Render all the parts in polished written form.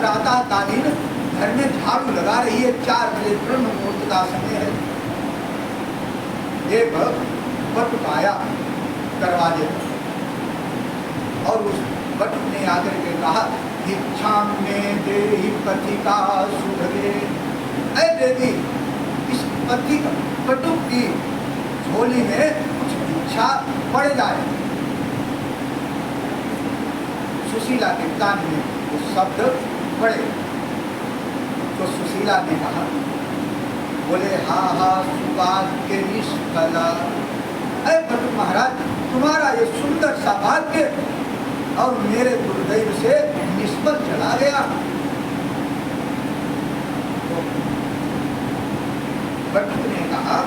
प्रातःकालीन घर में झाड़ू लगा रही है। 4 बजे ब्रह्म मुहूर्त का समय है। एक बटुक आया दरवाजे पर और उस बटुक ने आकर के कहा, इच्छा में देहि पथिका सुभगे। ऐ देवी, इस बटुक की झोली में कुछ इच्छा पड़ जाए। सुशीला के कान में वो शब्द पड़े तो सुशीला ने कहा, बोले हा हा सुभाग्य निष्फला। अरे बटुक महाराज, तुम्हारा ये सुंदर सा भाग्य और मेरे दुर्दैव से निष्फल चला गया। तो बटुक ने कहा,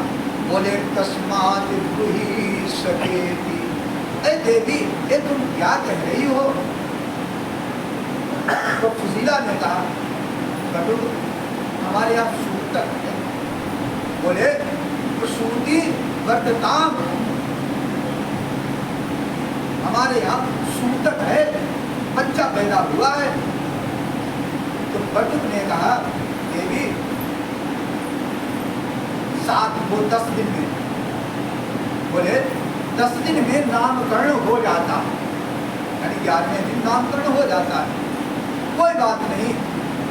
बोले तस्मात् ब्रूहि सखेति। अरे देवी, ये तुम क्या कह रही हो? तो सुशीला ने कहा, बटुक, हमारे यहाँ सूतक है। बोले प्रसूति वर्तताम, हमारे यहाँ सूतक है, बच्चा पैदा हुआ है। तो बटुक ने कहा, देवी 10 दिन में, बोले 10 दिन में नामकरण हो जाता, यानी 11वें दिन नामकरण हो जाता है। कोई बात नहीं,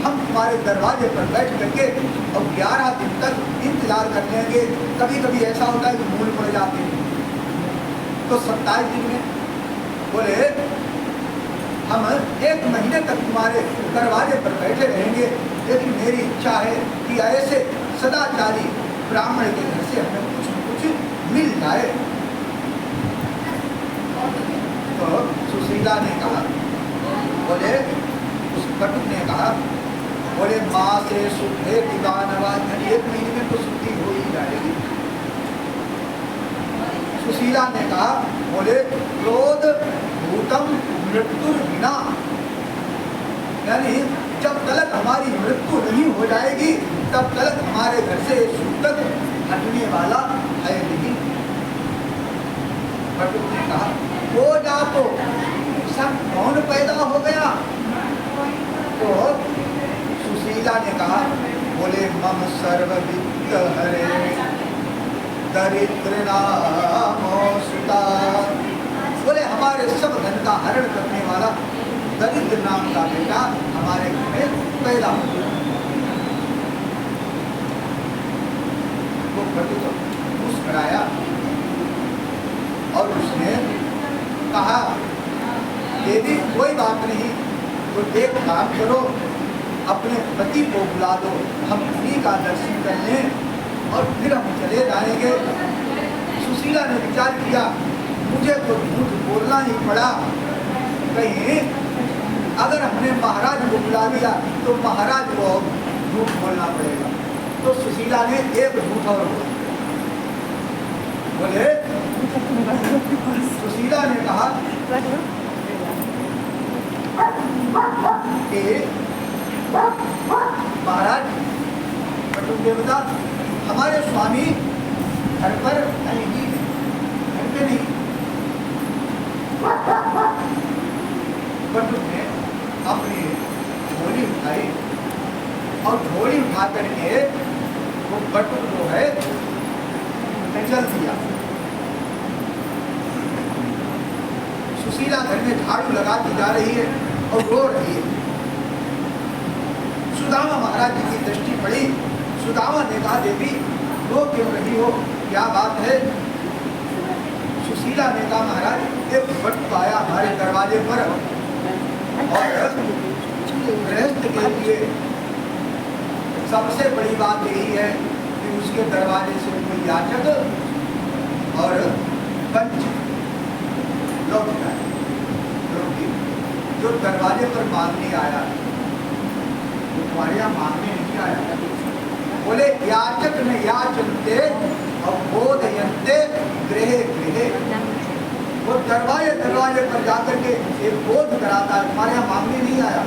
हम तुम्हारे दरवाजे पर बैठ करके और 11 दिन तक इंतजार कर लेंगे। कभी कभी ऐसा होता है कि मूल पड़ जाते हैं, तो 27 दिन में, बोले हम 1 महीने तक तुम्हारे दरवाजे पर बैठे रहेंगे, लेकिन मेरी इच्छा है कि ऐसे सदाचारी ब्राह्मण के घर से हमें कुछ न कुछ मिल जाए। तो सुशीला ने कहा, बोले उस बटुक ने कहा, बोले माँ से शुद्धे दिवानवा, 1 महीने में तो शुद्धि हो ही जाएगी। सुशीला ने कहा, बोले क्रोध भूतम मृत्यु बिना, यानी जब तक हमारी मृत्यु नहीं हो जाएगी तब तक हमारे घर से सूतक हटने वाला है नहीं। बटुक ने कहा, हो जा तो सब कौन पैदा हो गया? तो सुशीला ने कहा, बोले मम सर्ववित्त हरे दरिद्र नामो सुता। बोले हमारे सब धन का हरण करने वाला दरिद्र नाम का बेटा हमारे घर में पैदा हुआ। वो बटुक मुस्कुराया और उसने कहा, देवी कोई बात नहीं, तो एक काम करो, अपने पति को बुला दो, हम उन्हीं का दर्शन कर लें और फिर हम चले जाएंगे। सुशीला ने विचार किया, मुझे तो झूठ बोलना ही पड़ा, कहीं अगर हमने महाराज को बुला दिया तो महाराज को झूठ बोलना पड़ेगा। तो सुशीला ने एक झूठ और बोले, सुशीला ने कहा कि महाराज बटुक देवता, हमारे स्वामी घर पर नहीं, घर पे नहीं। बटुक ने अपनी झोली उठाई और झोली उठा करके वो बटुक जो है चल दिया। सुशीला घर में झाड़ू लगाती जा रही है और रो रही है। सुदामा महाराज जी की दृष्टि पड़ी। सुदामा ने कहा, देवी रो क्यों रही हो, क्या बात है? सुशीला ने कहा, महाराज एक बटुक आया हमारे दरवाजे पर और गृहस्थ के लिए सबसे बड़ी बात यही है कि उसके दरवाजे से कोई याचक और पंच लोग जो दरवाजे पर मांगने आया, तुम्हारे यहाँ मांगने नहीं आया। बोले याचक न याचनते और बोधयन्ते गृहे गृहे, वो दरवाजे पर जाकर के एक बोध कराता है, तुम्हारे यहाँ मांगने नहीं आया,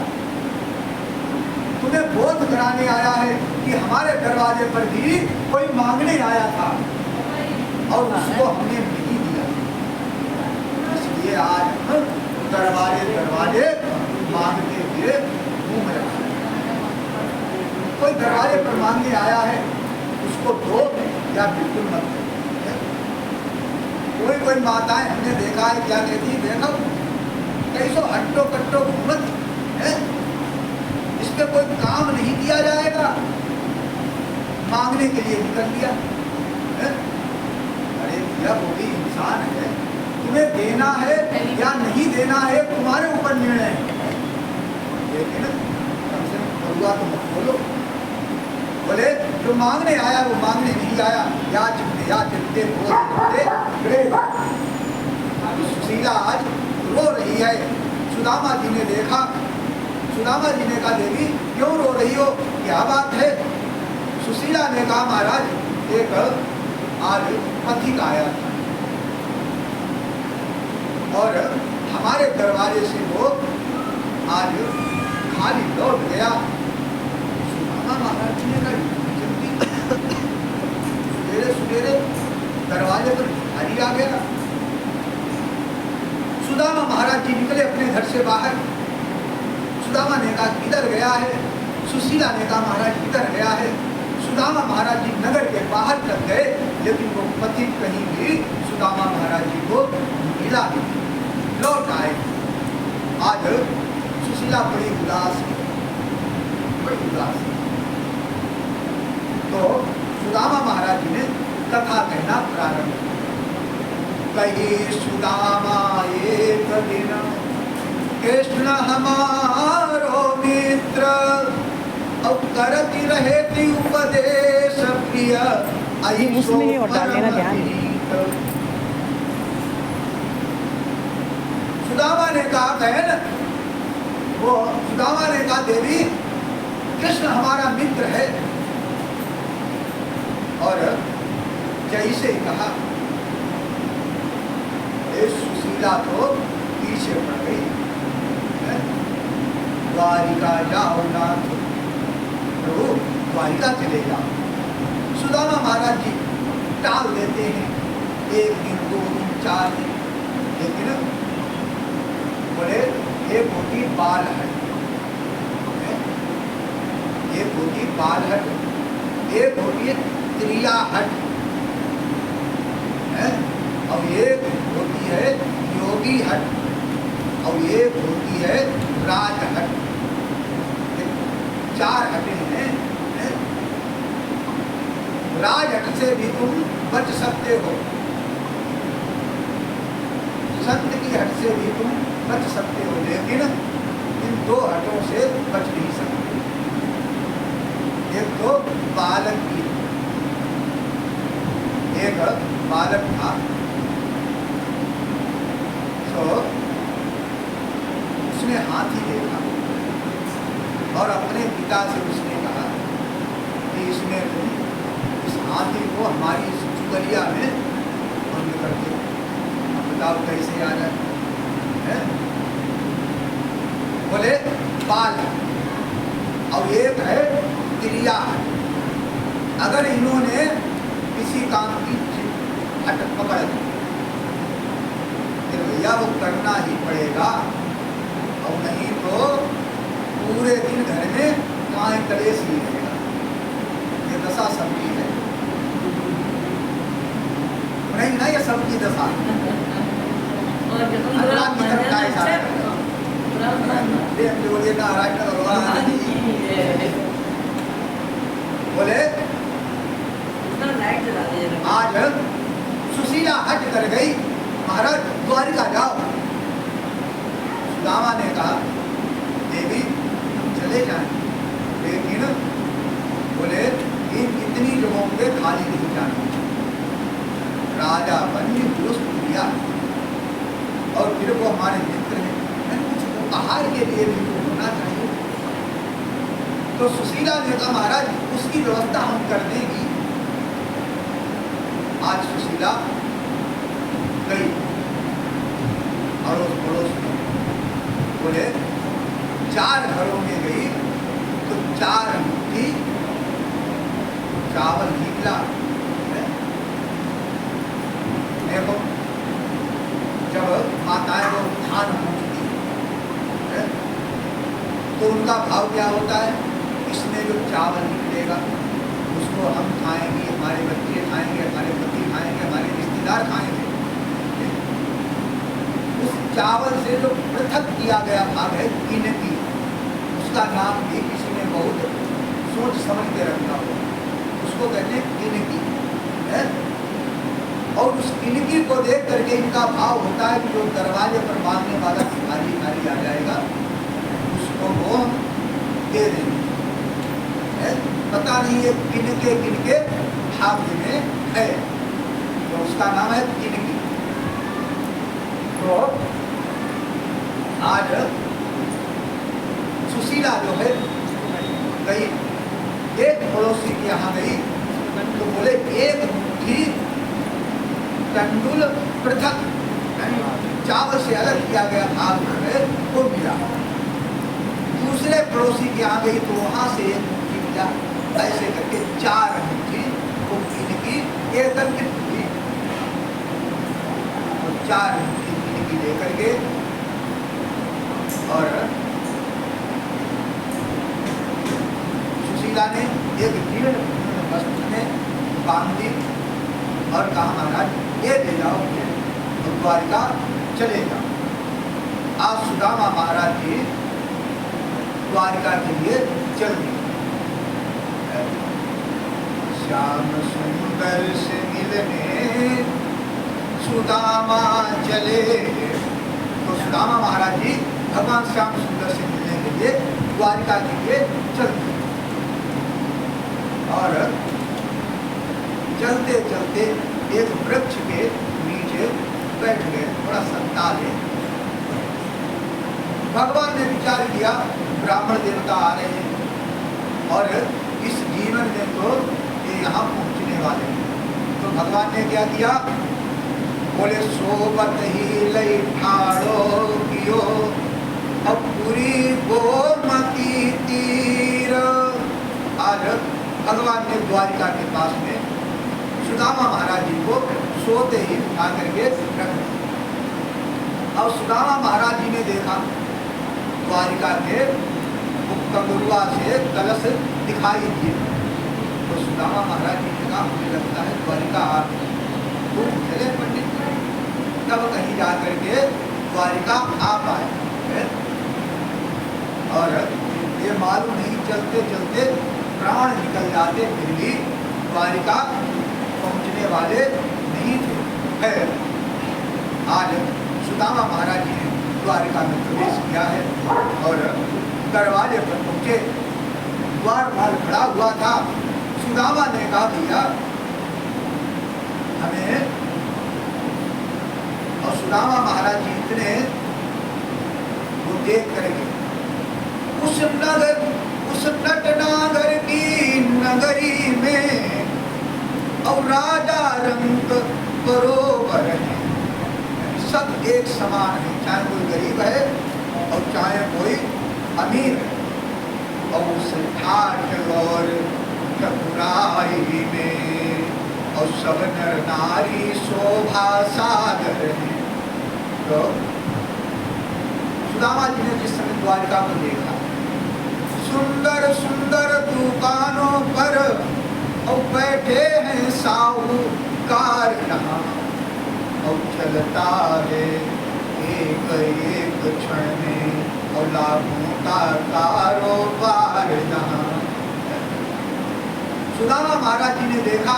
तुम्हें बोध कराने आया है कि हमारे दरवाजे पर भी कोई मांगने आया था और उसको हमने नहीं दिया। इसलिए आज हम दरवाजे मांगते हुए घूम रहे हैं। कोई दरवाजे पर मांगने आया है उसको दो या बिल्कुल मत दो। कोई माताएं हमने देखा है क्या कहती है, देखो कैसो हट्टो कट्टो घूमत है, इस पे कोई काम नहीं किया जाएगा, मांगने के लिए निकल लिया है? अरे भैया वो भी इंसान है, तुम्हें देना है या नहीं देना है तुम्हारे ऊपर निर्णय है, लेकिन कम से कम बरुआ तो मत बोलो। बोले जो मांगने आया वो मांगने नहीं आया, या चिंते सुशीला आज रो रही है। सुदामा जी ने देखा, सुदामा जी ने कहा देवी क्यों रो रही हो, क्या बात है? सुशीला ने कहा महाराज एक आज पथिक आया था और हमारे दरवाजे से वो आज खाली लौट गया। सुदामा महाराज जी ने कहा सवेरे सवेरे दरवाजे पर भिखारी आ गया। सुदामा महाराज जी निकले अपने घर से बाहर। सुदामा ने कहा किधर गया है? सुशीला ने कहा महाराज किधर गया है? सुदामा महाराज जी नगर के बाहर तक गए, लेकिन वो पथिक कहीं भी सुदामा महाराज जी को मिला नहीं। लौट आए। आज सुशीला बड़ी उदास है, बड़ी उदास है। तो सुदामा महाराज जी ने कथा कहना प्रारंभ किया। कही सुदामा एक दिन कृष्ण हमारो मित्र, अब करती रहे थी उपदेश प्रिय, उसमें और डालने ध्यान। सुदामा ने कहा बहन, वो सुदामा ने कहा देवी कृष्ण हमारा मित्र है, और जैसे ही कहा सुशीला तो पीछे पड़ गई। द्वारिका जाओ नाथ, प्रभु द्वारिका चले जाओ। सुदामा महाराज जी टाल देते हैं, एक दिन दो दिन चार दिन, लेकिन बोले एक होती बाल हट, एक होती बाल हट, एक होती त्रिया हट है, और एक होती है योगी हट, और एक होती है राज हट। चार हटें हैं। राज हट से भी तुम बच सकते हो, संत की हट से भी तुम बच सकते हो, लेकिन इन दो हटों से बच नहीं सकते। एक तो बालक की, एक बालक था, तो उसने हाथी देखा और अपने पिता से उसने कहा कि इसमें तुम इस हाथी को हमारी इस चुगलिया में बंद कर दो। अब बताओ कैसे आ जाए? बोले बाल, और एक है क्रिया। अगर इन्होंने किसी काम की हट पकड़ ली तो भैया वो करना ही पड़ेगा, और नहीं तो पूरे दिन घर में कांय कलेश ही रहेगा। ये दशा सबकी है, नहीं ना, ये सबकी दशा बोले आज सुशीला हट कर गई, महाराज द्वारिका जाओ। सुदामा ने कहा देवी चले जाएं, लेकिन बोले इन कितनी लोगों के खाली नहीं जाने। राजा बनी दुरुस्त किया, और फिर वो हमारे मित्र हैं, कुछ उपहार के लिए भी तो होना चाहिए। तो सुशीला ने कहा महाराज उसकी व्यवस्था हम कर देंगी। आज सुशीला गई अड़ोस पड़ोस में, बोले 4 घरों में गई तो 4 मुट्ठी चावल निकला। देखो जब माताएं वो धान पूछती है तो उनका भाव क्या होता है? इसमें जो चावल मिलेगा, उसको हम खाएंगे, हमारे बच्चे खाएंगे, हमारे पति खाएंगे, हमारे रिश्तेदार खाएंगे। उस चावल से जो पृथक किया गया भाग है किनकी, उसका नाम भी किसी ने बहुत सोच समझ के रखा हो, उसको कहते हैं किनकी है। और उस किनकी को देख करके इनका भाव होता है कि जो दरवाजे पर बांधने वाला भिखारी भिखारी आ जाएगा उसको वो दे देंगे। पता नहीं ये किनके भाग्य में है, तो उसका नाम है किनकी। तो आज सुशीला जो है गई, एक पड़ोसी के यहाँ गई तो बोले एक मुट्ठी तंडुल पृथक चावल से अलग किया गया भाग है वो मिला। दूसरे पड़ोसी के यहाँ गई तो वहां से एक मुट्ठी मिला। ऐसे करके 4 मुट्ठी वो किनकी एक मुट्ठी, तो 4 मुट्ठी किनकी लेकर के और सुशीला ने एक जीर्ण वस्त्र में बांधी और कहा महाराज ये ले जाओ, तो द्वारिका चले जाओ। आज सुदामा महाराज जी द्वारिका के लिए चल दिए। श्याम सुंदर से मिलने सुदामा चले, तो सुदामा महाराज जी भगवान श्याम सुंदर से मिलने के लिए द्वारिका के लिए चल दिए। और चलते चलते एक वृक्ष के नीचे बैठ गए, थोड़ा संताल है। भगवान ने विचार किया ब्राह्मण देवता आ रहे हैं और इस जीवन में तो ये यहाँ पहुँचने वाले हैं। तो भगवान ने क्या किया, बोले सोबत ही लई ठाड़ो कियो अब पूरी गोमती तीर। आज भगवान ने द्वारिका के पास में सुदामा महाराज जी को सोते ही उठा करके रख दिया। और सुदामा महाराज जी ने देखा द्वारिका के कंगुरुआ से कलश दिखाई दिए, तो सुदामा महाराज जी ने कहा मुझे लगता है द्वारिका तो चले पंडित तब कहीं जा करके द्वारिका आ पाए। और ये मालूम नहीं चलते चलते प्राण निकल जाते, फिर भी द्वारिका पहुंचने वाले नहीं थे। आज सुदामा महाराज जी ने द्वारिका में प्रवेश किया है और दरवाजे पर पहुंचे। द्वार पर खड़ा हुआ था। सुदामा ने कहा भैया हमें, और सुदामा महाराज जी इतने वो देख करेंगे उस नगर, उस नटनागर की नगरी में और राजा रंग बरोबर है, सब एक समान है, चाहे कोई गरीब है और चाहे कोई अमीर है। और उस ठाठ और चतुराई में और सब नर नारी शोभा सागर है। तो सुदामा जी ने जिस समय द्वारिका को देखा, सुंदर सुंदर दुकानों पर और बैठे हैं साहूकार यहाँ, और चलता है एक एक क्षण में और लाखों का कारोबार यहाँ। सुदामा महाराज जी ने देखा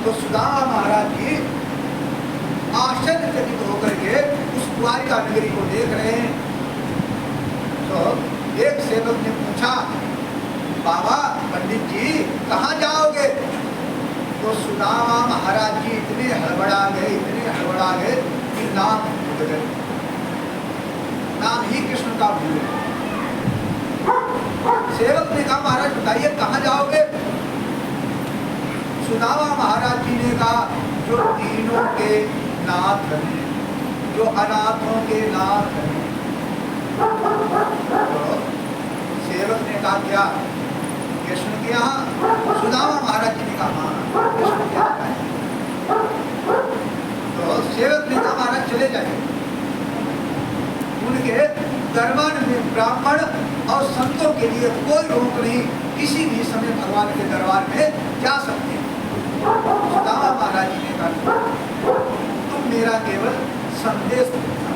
तो सुदामा महाराज जी आश्चर्यचकित होकर के उस द्वारिका नगरी को देख रहे हैं। तो एक सेवक ने पूछा, बाबा पंडित जी कहाँ जाओगे? तो सुदामा महाराज जी इतने हड़बड़ा गए कि नाम भूल गए, नाम ही कृष्ण का भूल गए। सेवक ने कहा महाराज बताइए कहाँ जाओगे? सुदामा महाराज जी ने कहा जो तीनों के नाथ हैं, जो अनाथों के नाथ हैं। तो सेवक ने कहा क्या कृष्ण के यहाँ? सुदामा महाराज जी ने कहा हाँ कृष्ण के यहाँ है। तो सेवक ने कहा महाराज चले जाए, उनके दरबार में ब्राह्मण और संतों के लिए कोई रोक नहीं, किसी भी समय भगवान के दरबार में जा सकते हैं। सुदामा महाराज जी ने कहा तुम मेरा केवल संदेश पहुंचा।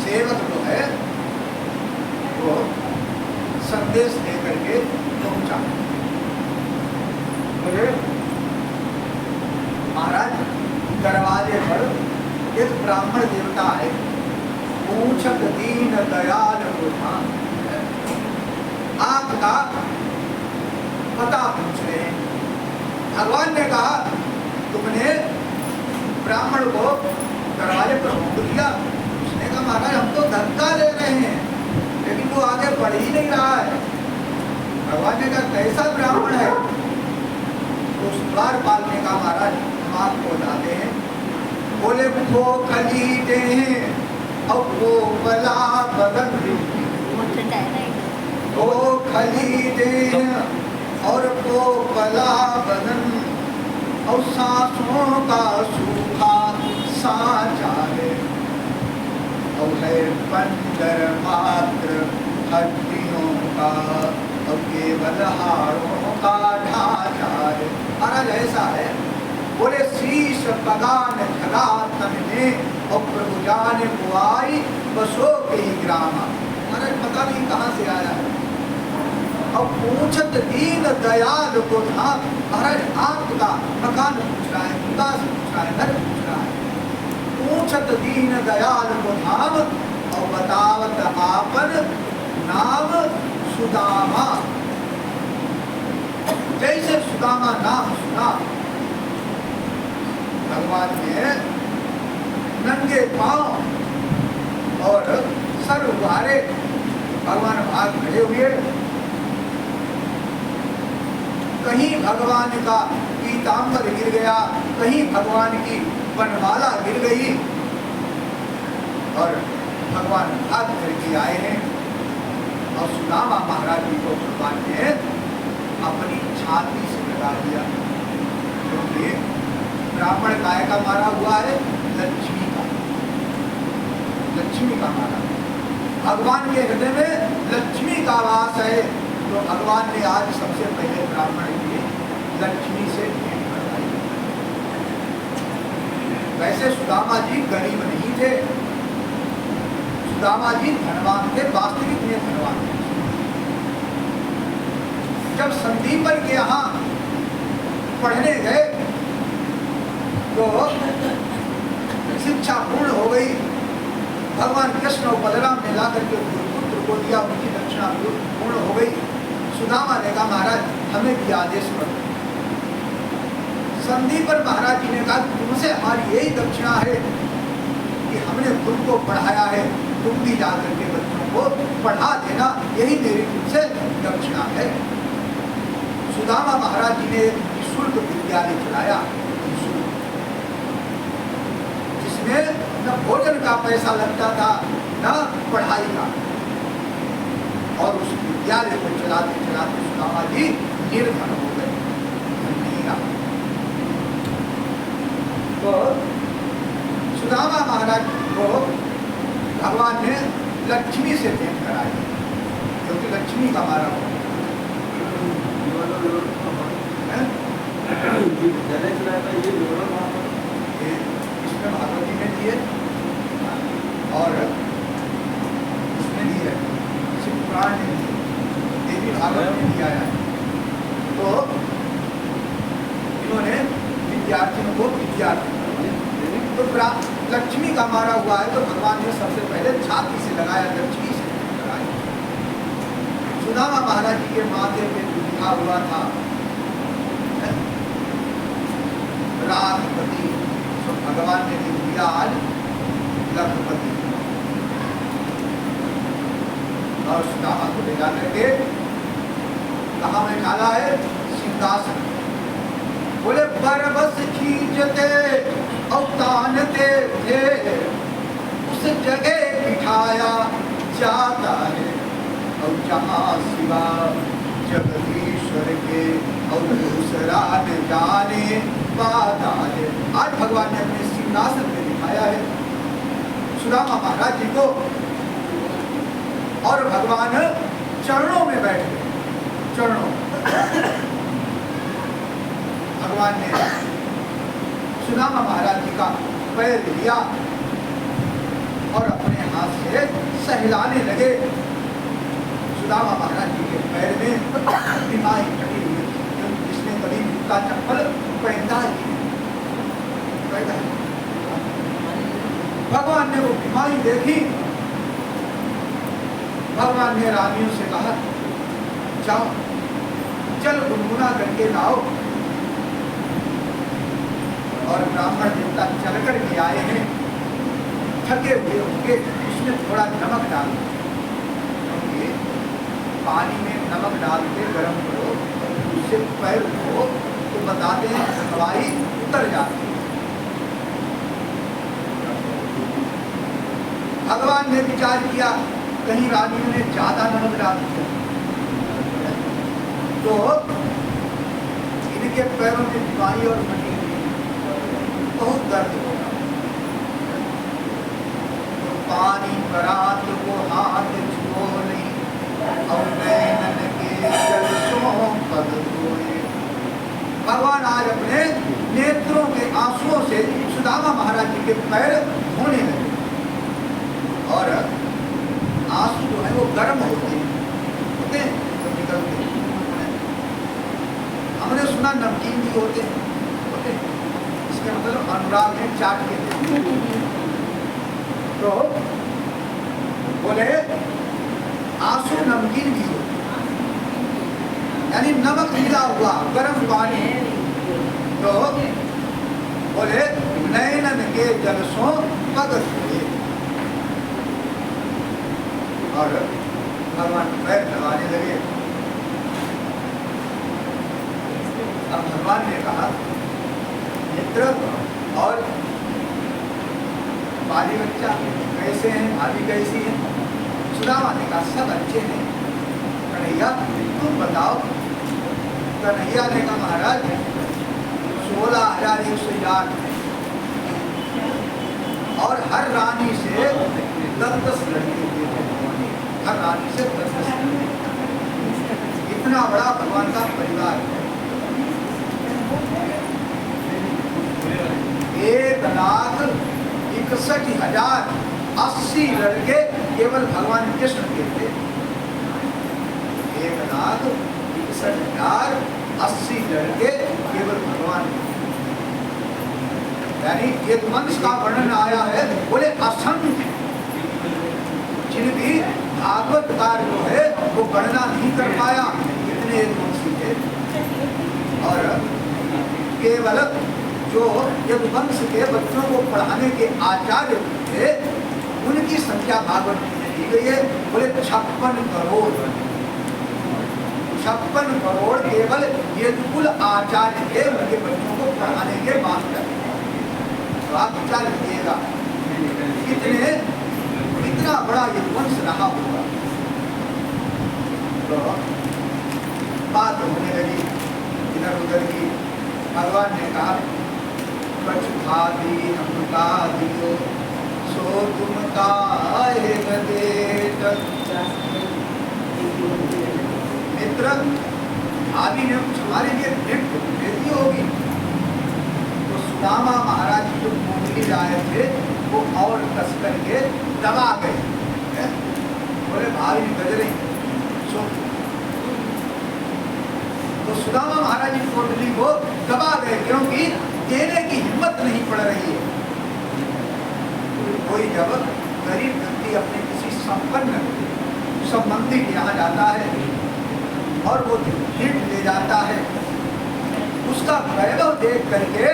सेवक जो है वो संदेश लेकर के पहुंचा। बोले महाराज दरवाजे पर एक ब्राह्मण देवता है, पूछक दीन दयाल बुद्धान, आपका पता पूछ रहे हैं। भगवान ने कहा तुमने ब्राह्मण को दरवाजे पर रोक दिया। उसने कहा महाराज हम तो धक्का ले रहे हैं, लेकिन वो आगे बढ़ ही नहीं रहा है। भगवान ने कहा कैसा ब्राह्मण है? उस द्वारपाल ने कहा महाराज हम आपको बताते हैं। बोले वो खलीते हैं और वो बला बदन, वो खलीते हैं और वो बला बदन, और सांसों का सूखा सांचा है, और है पंजर मात्र हड्डियों का, और केवल हाड़ों का ढांचा है। महाराज ऐसा है। बोले शीश बगान धगा तन में, और प्रभु जाने बुआई बसो के ही ग्राम। महाराज पता नहीं कहाँ से आया है। और पूछत दीन दयाल को था। महाराज आपका मकान पूछ रहा है, उदास पूछ रहा है, घर पूछ रहा है। पूछत दीन दयाल को धाम, और बतावत आपन नाम सुदामा। जैसे सुदामा नाम सुना, भगवान ने नंगे पांव और सर उभारे भगवान भाग खड़े हुए। कहीं भगवान का पीतांबर गिर गया, कहीं भगवान की वनमाला गिर गई, और भगवान भाग करके आए हैं। और सुदामा महाराज जी को भगवान ने अपनी छाती से लगा दिया, क्योंकि ब्राह्मण काय का मारा हुआ है? लक्ष्मी का, लक्ष्मी का मारा। भगवान के हृदय में लक्ष्मी का वास है, तो भगवान ने आज सबसे पहले ब्राह्मण की लक्ष्मी से भेंट करवाई। वैसे सुदामा जी गरीब नहीं थे, सुदामा जी धनवान थे, वास्तविक में धनवान थे। जब संदीपन के यहाँ पढ़ने गए तो शिक्षा पूर्ण हो गई। भगवान कृष्ण और बलराम ने ला करके पुत्र को दिया, उनकी दक्षिणा पूर्ण हो गई। सुदामा ने कहा महाराज हमें भी आदेश करो। संदीपन महाराज जी ने कहा तुमसे हमारी यही दक्षिणा है कि हमने खुद को पढ़ाया है, तुम भी जा करके बच्चों को पढ़ा देना, यही मेरी तुमसे दक्षिणा है। सुदामा महाराज जी ने निःशुल्क विद्यालय चलाया, जिसमें न भोजन का पैसा लगता था न पढ़ाई का। और उस विद्यालय को चलाते चलाते सुदामा जी निर्धन हो गए, नहीं रहा। तो सुदामा महाराज को भगवान ने लक्ष्मी से भेंट कराई, क्योंकि लक्ष्मी का मारा हो। इसमें भागवती में दिए और इसमें दिए, शिव पुराण में दिए, देवी भागवत में दिया है। तो इन्होंने विद्यार्थियों को विद्यार्थी, तो लक्ष्मी का मारा हुआ है, तो भगवान ने सबसे पहले छाती से लगाया, लक्ष्मी से लगाया। सुदामा महाराज जी के माथे पे लिखा हुआ था राघपति, तो भगवान ने लिख दिया आज लखपति। और सुदामा को ले जाकर के कहाँ में डाला है? सिंहासन। बोले बरबस खींचते और तानते थे, उस जगह बिठाया जाता है, और जहाँ सिवा जगदीश्वर के और दूसरा न जाने पाता है। आज भगवान ने अपने सिंहासन में दिखाया है। सुदामा महाराज जी को और भगवान चरणों में बैठ गए। चरणों भगवान ने सुदामा महाराज जी का पैर लिया और अपने हाथ से सहलाने लगे। सुदामा महाराज जी के पैर में बीमारी कटी हुई, जिसने कभी जूता चप्पल पहनता ही भगवान ने वो बीमारी देखी। भगवान ने रानियों से कहा, जाओ जल गुनगुना करके लाओ। और ब्राह्मण देवता चल कर के आए हैं, थके हुए होंगे, उसमें थोड़ा नमक डाल दो। पानी में नमक डाल के गर्म करो, उससे पैर धो तो बताते हैं दवाई उतर जाती है। भगवान ने विचार किया कहीं रानियों ने ज्यादा नमक डाल दिया तो इनके पैरों में बीमारी और फटी बहुत दर्द होगा। तो पानी बरात को हाथ छुओ नहीं और नैनन के जल सो पद धोए। भगवान आज अपने नेत्रों के आंसुओं से सुदामा महाराज जी के पैर धोने लगे। और आंसू जो है वो गर्म होते हैं तो निकलते हैं। हमने सुना नमकीन भी होते हैं, इसके मतलब अनुराग में चाट के तो बोले आंसू नमकीन भी होते, यानी नमक मिला हुआ गर्म पानी। तो बोले नैनन के जलसों पग धोए। और भगवान पैर दबाने लगे। अब भगवान ने कहा, मित्र और बाली बच्चा कैसे हैं, भाभी कैसी है? सुदामा ने कहा सब अच्छे हैं। कन्हैया तुम बताओ। कन्हैया ने कहा महाराज 16,108 और हर रानी से 10-10 लड़के हुए थे। हर रानी से 10-10 इतना बड़ा भगवान का परिवार है। 1,61,080 लड़के केवल भगवान कृष्ण के थे। 1,61,080 लड़के केवल भगवान, यानी एक वंश का वर्णन आया है। बोले असंख्य, जिनकी भागवतकार जो है वो गणना नहीं कर पाया, इतने एक वंशी थे। और केवल जो यदुवंश के बच्चों को पढ़ाने के आचार्य थे उनकी संख्या भागवत में दी गई है। बोले 56 करोड़, 56 करोड़ केवल यदुकुल आचार्य थे, उनके बच्चों को पढ़ाने के मास्टर। तो आप विचार कीजिएगा इतना बड़ा यदुवंश रहा होगा। तो बात होने लगी इधर उधर की। भगवान ने कहा कछु खादी हमका दियो सो तुम काहे न देत। मित्र भाभी ने कुछ हमारे लिए भेंट देती होगी। तो सुदामा महाराज जो मोगली लाए थे वो और कस करके दबा गए। बोले भाभी गजरे सो। तो सुदामा महाराज की पोटली को दबा गए क्योंकि देने की हिम्मत नहीं पड़ रही है। कोई जब गरीब व्यक्ति अपने किसी संपन्न संबंधी के यहाँ जाता है और वो भेंट ले जाता है, उसका वैभव देख करके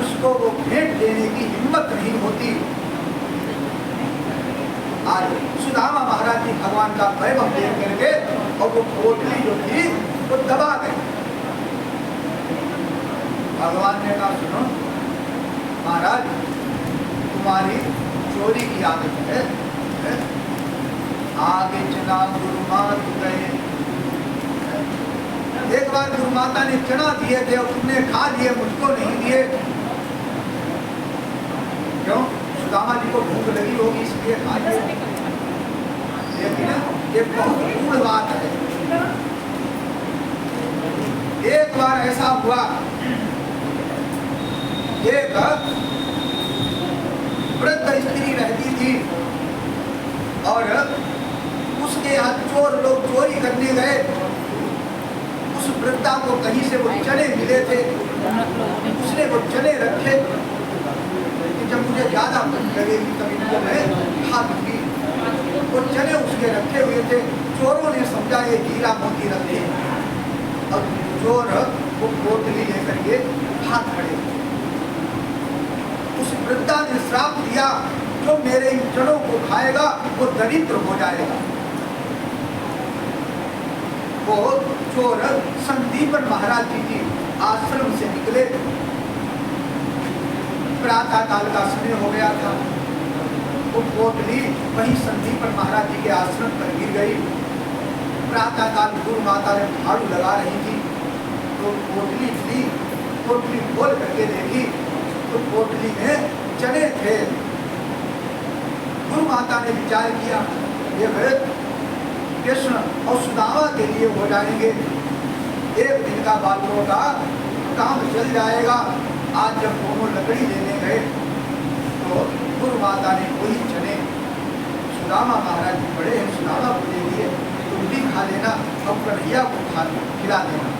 उसको वो भेंट देने की हिम्मत नहीं होती। आज सुदामा महाराज जी भगवान का वैभव देख करके और वो पोटली जो थी वो दबा गई। भगवान ने कहा सुनो महाराज तुम्हारी चोरी की आदत है, आगे चना गुरुमात गए। एक बार गुरुमाता ने चना दिए थे और तुमने खा लिए, मुझको नहीं दिए। क्यों? सुदामा जी को भूख लगी होगी इसलिए खा लिया। लेकिन ये बहुत गूढ़ बात है। एक बार ऐसा हुआ, एक वृद्ध स्त्री रहती थी और उसके यहाँ चोर लोग चोरी करने गए। उस वृद्धा को कहीं से वो चने मिले थे, उसने वो चने रखे कि जब मुझे ज्यादा भूख लगेगी तभी तो मैं खा लूंगी। वो चने उसके रखे हुए थे। चोरों ने समझा ये हीरा मोती रखे, और चोर वो पोटली लेकर के भाग खड़े। उस वृद्धा ने श्राप दिया, जो मेरे इन चनों को खाएगा वो दरिद्र हो जाएगा। वो चोर संदीपन महाराज जी की आश्रम से निकले। प्रातः काल का समय हो गया था। वो पोटली वहीं संदीपन महाराज जी के आश्रम पर गिर गई। प्रातः काल गुरु माता ने झाड़ू लगा रही थी, तो पोटली थी। पोटली खोल करके देखी तो पोटली में चने थे। गुरु माता ने विचार किया, ये कृष्ण और सुदामा के लिए हो जाएंगे, एक दिन का बालकों का काम चल जाएगा। आज जब दोनों लकड़ी लेने गए तो गुरु माता ने वही चने सुदामा महाराज जी बड़े हैं, सुदामा को दे दिए, तुम भी खा लेना और कन्हैया को खिला देना।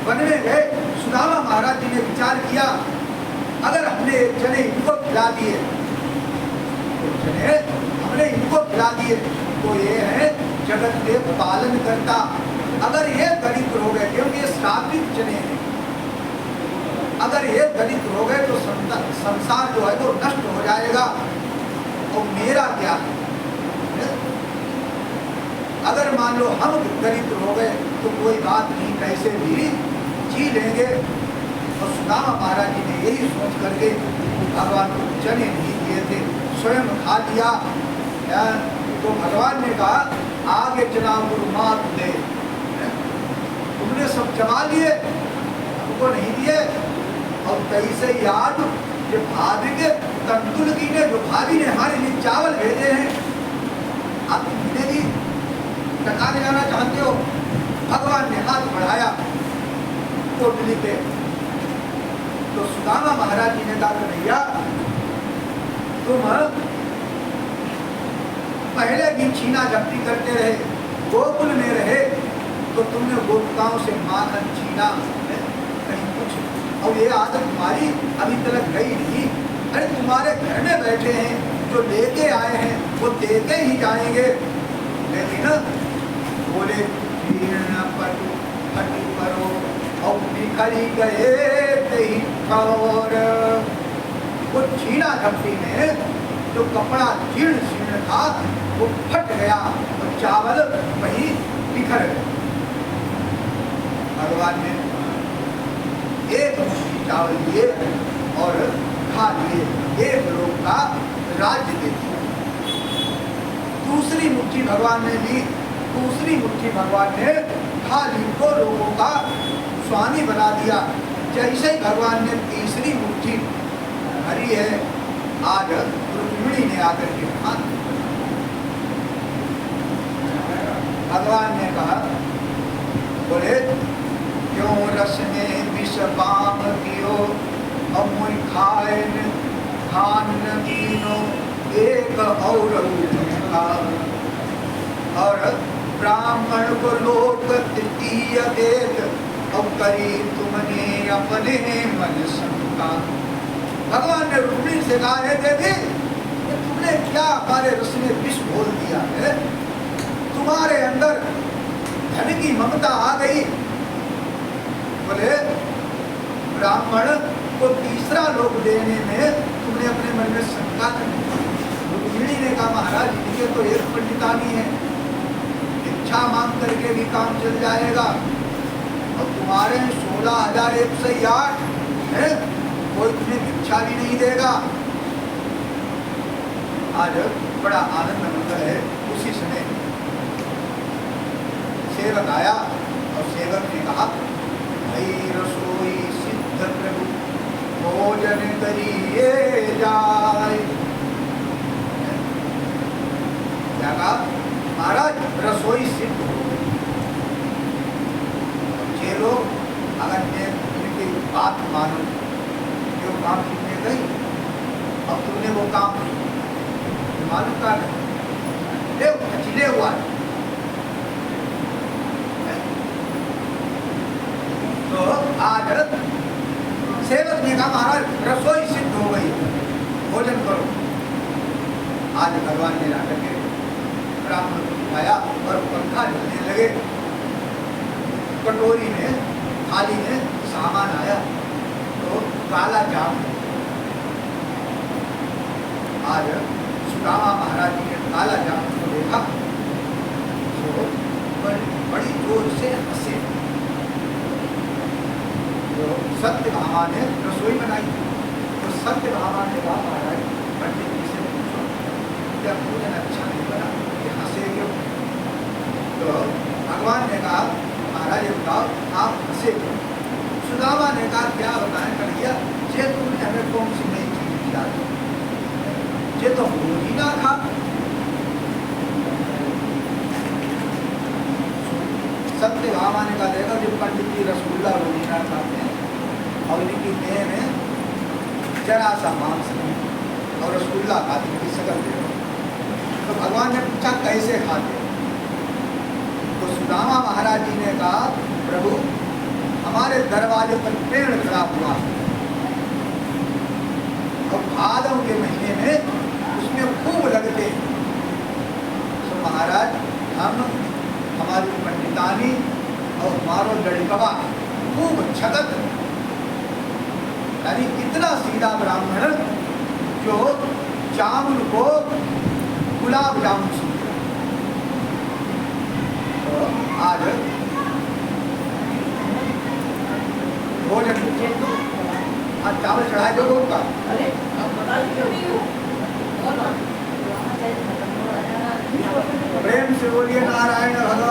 वन में गए, सुदामा महाराज जी ने विचार किया, अगर हमने चने इनको खिला दिए, तो चने हमने इनको खिला दिए तो ये है जगत के पालन करता। अगर ये दरिद्र हो गए, क्योंकि ये श्रापित चने हैं, अगर ये दरिद्र हो गए तो संसार जो है वो नष्ट हो जाएगा। और मेरा क्या है? अगर मान लो हम दरिद्र हो गए तो कोई बात नहीं, कैसे भी जी लेंगे। और सुदामा महाराज जी ने यही सोच करके भगवान को चने नहीं दिए थे, स्वयं खा लिया। तो भगवान ने कहा, आगे चना गुरु मात दे, तुमने सब जमा लिए, हमको नहीं दिए। और कैसे याद जो भाभी के तंतुल की ने, जो भाभी ने हमारे लिए चावल भेजे हैं, आप तुमने भी टकाने जाना चाहते हो। भगवान ने हाथ बढ़ाया पोटली पे, तो सुदामा महाराज जी ने कहा, कन्हैया तुम पहले भी छीना झपटी करते रहे, गोकुल में रहे, तो तुमने गोपिकाओं से माखन छीना कहीं कुछ, और ये आदत तुम्हारी अभी तक गई नहीं। अरे तुम्हारे घर में बैठे हैं, जो लेके आए हैं वो देके ही जाएंगे। लेकिन बोले पटु करो और निकली गए और वो छीना झपटी में जो कपड़ा जीर्ण शीर्ण था वो फट गया और चावल वहीं बिखर गए। भगवान ने एक मुट्ठी चावल लिए और खा लिए, एक लोग का राज्य दे दिया। दूसरी मुट्ठी भगवान ने ली, दूसरी मुट्ठी भगवान ने खा ली, तो लोगों का स्वामी बना दिया। जैसे ही भगवान ने तीसरी मुट्ठी भरी है, आज रुक्मिणी ने आकर के कहा, भगवान ने कहा, बोले क्यों रस में विष पाम पियो, अब मुई खान कीनो एक और ब्राह्मण को लोक तृतीय देख, अब करी तुमने अपने मन शंका। भगवान ने रुक्मिणी से कहा है, देवी तुमने क्या हमारे रस में विष घोल दिया है, तुम्हारे अंदर धन की ममता आ गई। बोले ब्राह्मण को तीसरा लोक देने में तुमने अपने मन में शंका नहीं। रुक्मिणी ने कहा, महाराज इनके तो एक पंडितानी है, इच्छा मांग करके भी काम चल जाएगा, और तुम्हारे 16,108 है, कोई तुम्हें भिक्षा भी नहीं देगा। आज बड़ा आनंद मंगल है। उसी समय सेवक आया और सेवक ने कहा, भाई रसोई सिद्ध प्रभु भोज पूजन करिए जाए। क्या कहा महाराज, रसोई सिद्ध हो गई। ये लोग अगर इनकी बात मानो, जो काम करने गई, अब तुमने वो काम मालूम का चिले हुआ है। तो आज सेवक ने कहा महाराज रसोई सिद्ध हो गई, भोजन करो। आज भगवान ने लाकर के ब्राह्मण को उठाया और पंखा ढलने लगे। कटोरी में, थाली में सामान आया तो काला जाम। आज सुदामा महाराज जी ने काला जाम को देखा तो बड़ी जोर से हंसे। तो सत्य भामा ने रसोई बनाई। तो सत्य भामा ने कहा महाराज पंडित जी से पूछो क्या भोजन अच्छा नहीं बना, ये हंसे क्यों? तो भगवान ने कहा महाराज ये बताओ आप हंसे क्यों? सुदामा ने कहा क्या बताएं कन्हैया, ये तुमने हमें कौन सी नई चीज खिला दी, ये तो रोज ही ना खा। सत्य भामा ने कहा देखा जो पंडित जी रसगुल्ला रोजी ना खाते हैं और इनकी देह में जरा सा मांस नहीं और रसगुल्ला खाते हैं, शकल देखो। तो भगवान ने पूछा कैसे खाते? तो सुदामा महाराज जी ने कहा प्रभु हमारे दरवाजे पर पेड़ खड़ा हुआ और भादों के महीने में उसमें खूब लगते। तो महाराज हम हमारी पंडितानी और हमारो लड़कवा खूब छगत, यानी इतना सीधा ब्राह्मण जो जामुन को गुलाब जामुन सुनता। तो आज भोजन आज चावल चढ़ाए दो लोग का। प्रेम से बोलिए नारायण भगवान।